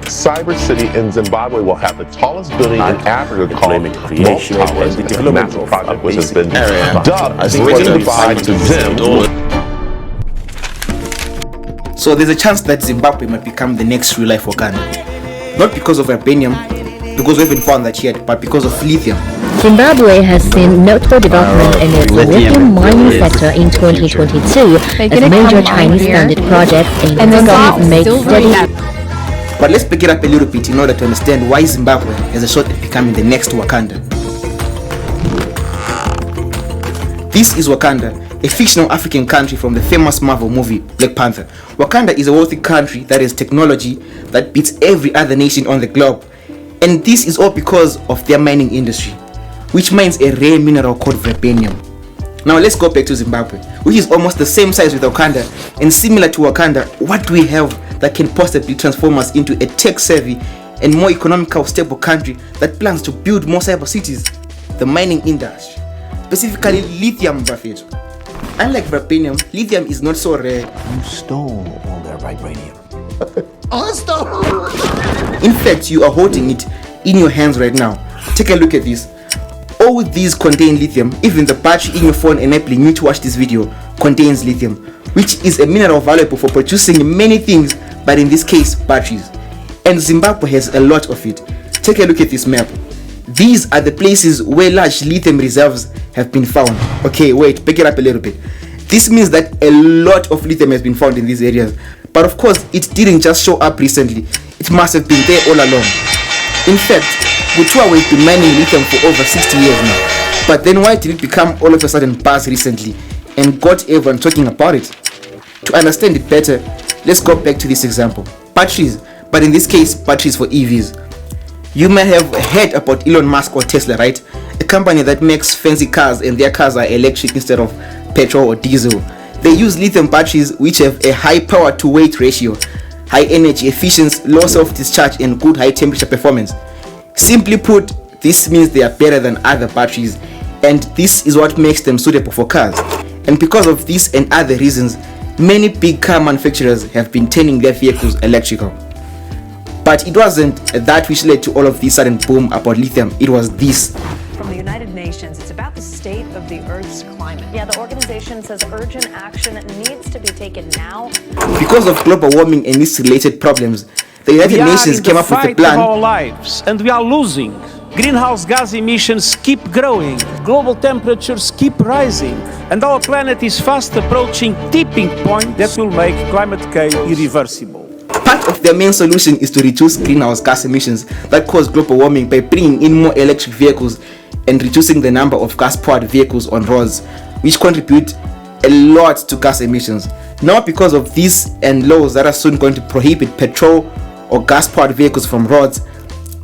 cyber city in Zimbabwe will have the tallest building in Africa called Vault Towers, a massive project which has been dubbed as Bringing Divide to Zim. So there's a chance that Zimbabwe might become the next real life Wakanda. Not because of Vibranium, because we haven't found that yet, but because of lithium. Zimbabwe has seen notable development in its lithium mining sector in 2022 as major Chinese-funded projects in the government made steady. But let's pick it up a little bit in order to understand why Zimbabwe has a shot at becoming the next Wakanda. This is Wakanda, a fictional African country from the famous Marvel movie Black Panther. Wakanda is a wealthy country that has technology that beats every other nation on the globe. And this is all because of their mining industry, which mines a rare mineral called Vibranium. Now let's go back to Zimbabwe, which is almost the same size with Wakanda, and similar to Wakanda, what do we have that can possibly transform us into a tech-savvy and more economical, stable country that plans to build more cyber cities? The mining industry, specifically lithium, Buffett. Unlike Vibranium, lithium is not so rare. You stole all their Vibranium. In fact, you are holding it in your hands right now. Take a look at this. All these contain lithium. Even the battery in your phone enabling you to watch this video contains lithium, which is a mineral valuable for producing many things, but in this case, batteries. And Zimbabwe has a lot of it. Take a look at this map. These are the places where large lithium reserves have been found. Okay, wait, pick it up a little bit. This means that a lot of lithium has been found in these areas. But of course, it didn't just show up recently. It must have been there all along. In fact, Butua has been mining lithium for over 60 years now. But then why did it become all of a sudden buzz recently and got everyone talking about it? To understand it better, let's go back to this example. Batteries, but in this case, batteries for EVs. You may have heard about Elon Musk or Tesla, right? A company that makes fancy cars and their cars are electric instead of petrol or diesel. They use lithium batteries which have a high power to weight ratio, high energy efficiency, low self-discharge and good high temperature performance. Simply put, this means they are better than other batteries, and this is what makes them suitable for cars. And because of this and other reasons, many big car manufacturers have been turning their vehicles electrical. But it wasn't that which led to all of this sudden boom about lithium, it was this. From the United Nations, it's about the state of the Earth's climate. Yeah, the organization says urgent action needs to be taken now. Because of global warming and its related problems, the United Nations came up with a plan. Of our lives, and we are losing. Greenhouse gas emissions keep growing, global temperatures keep rising, and our planet is fast approaching tipping point that will make climate change irreversible. Part of their main solution is to reduce greenhouse gas emissions that cause global warming by bringing in more electric vehicles and reducing the number of gas-powered vehicles on roads, which contribute a lot to gas emissions. Now, because of this and laws that are soon going to prohibit petrol or gas-powered vehicles from roads,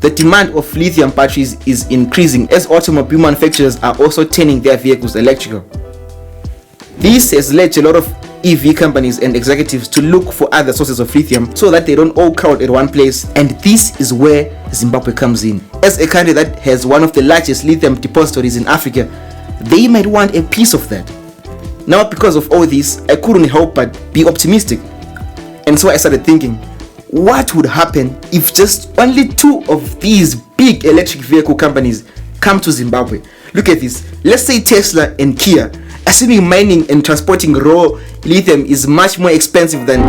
the demand of lithium batteries is increasing as automobile manufacturers are also turning their vehicles electrical. This has led to a lot of EV companies and executives to look for other sources of lithium so that they don't all crowd at one place, and this is where Zimbabwe comes in. As a country that has one of the largest lithium depositories in Africa, they might want a piece of that. Now, because of all this, I couldn't help but be optimistic, and so I started thinking, what would happen if just only 2 of these big electric vehicle companies come to Zimbabwe? Look at this. Let's say Tesla and Kia. Assuming mining and transporting raw lithium is much more expensive than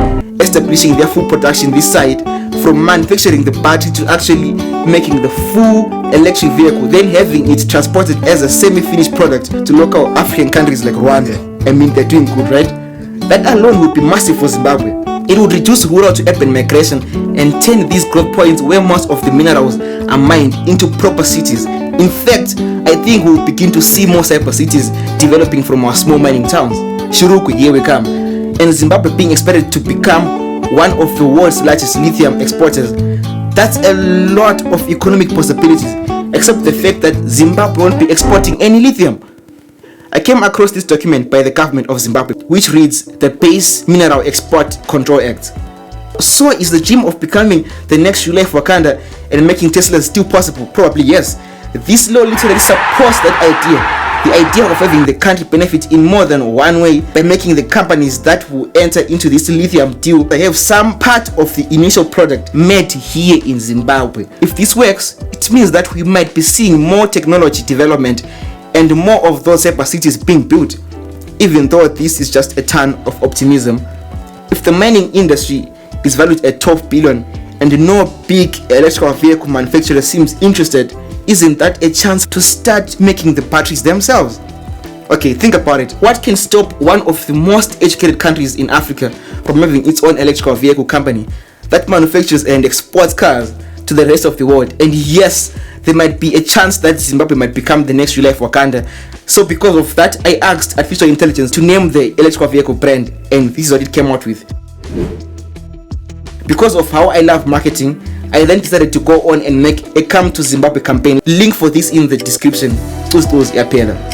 establishing their full production this side, from manufacturing the battery to actually making the full electric vehicle, then having it transported as a semi-finished product to local African countries like Rwanda. I mean, they're doing good, right? That alone would be massive for Zimbabwe. It would reduce rural to urban migration and turn these growth points where most of the minerals are mined into proper cities. In fact, I think we'll begin to see more cyber cities developing from our small mining towns. Shiruku, here we come. And Zimbabwe being expected to become one of the world's largest lithium exporters. That's a lot of economic possibilities, except the fact that Zimbabwe won't be exporting any lithium. I came across this document by the government of Zimbabwe, which reads the Base Mineral Export Control Act. So is the dream of becoming the next real life Wakanda and making Tesla still possible? Probably yes. This law literally supports that idea. The idea of having the country benefit in more than one way by making the companies that will enter into this lithium deal have some part of the initial product made here in Zimbabwe. If this works, it means that we might be seeing more technology development and more of those hyper cities being built, even though this is just a ton of optimism. If the mining industry is valued at 12 billion and no big electrical vehicle manufacturer seems interested, isn't that a chance to start making the batteries themselves? Okay, think about it. What can stop one of the most educated countries in Africa from having its own electrical vehicle company that manufactures and exports cars to the rest of the world? And yes, there might be a chance that Zimbabwe might become the next real life Wakanda. So because of that, I asked artificial intelligence to name the electrical vehicle brand, and this is what it came out with. Because of how I love marketing, I then decided to go on and make a Come to Zimbabwe campaign. Link for this in the description. Tus apela.